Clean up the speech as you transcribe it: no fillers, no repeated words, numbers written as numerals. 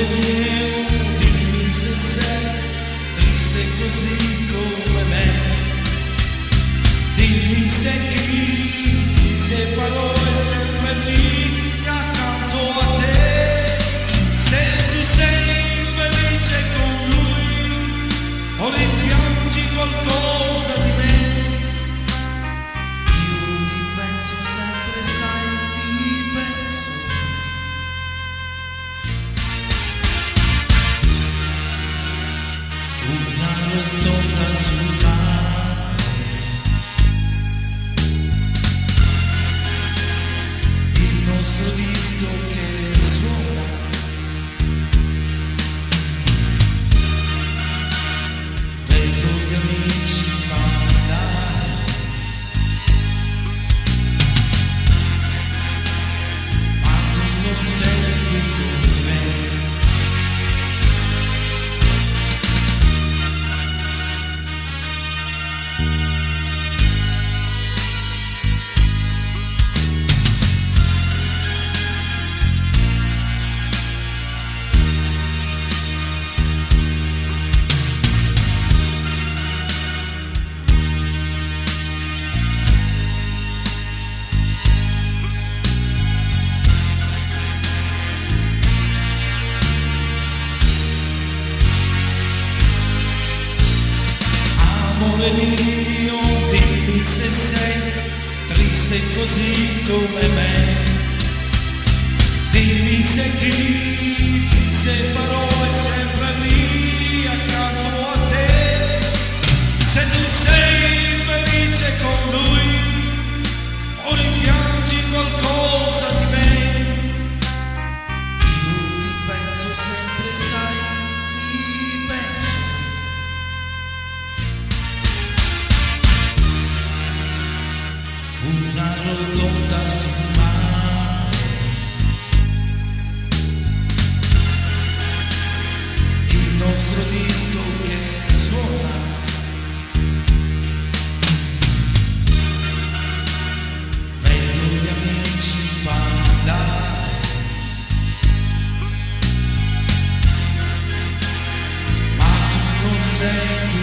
Amore mio, dimmi se sei triste così come me. Dimmi se chi ti separò è sempre lì accanto a te. Se tu sei felice con lui o rimpiangi qualcosa di me. Io ti penso sempre, sai, ti penso. Una rotonda sul mare, il nostro disco che suona, vedo gli amici ballare, ma tu non sei qui con me. Amore mio, dimmi se sei triste così come me. Dimmi se chi ti separò è sempre lì accanto a te. Se tu sei felice con lui o rimpiangi qualcosa di me. Io ti penso sempre, sai, ti penso. Una rotonda sul mare, il nostro disco che suona, vedo gli amici ballare, ma tu non sei qui.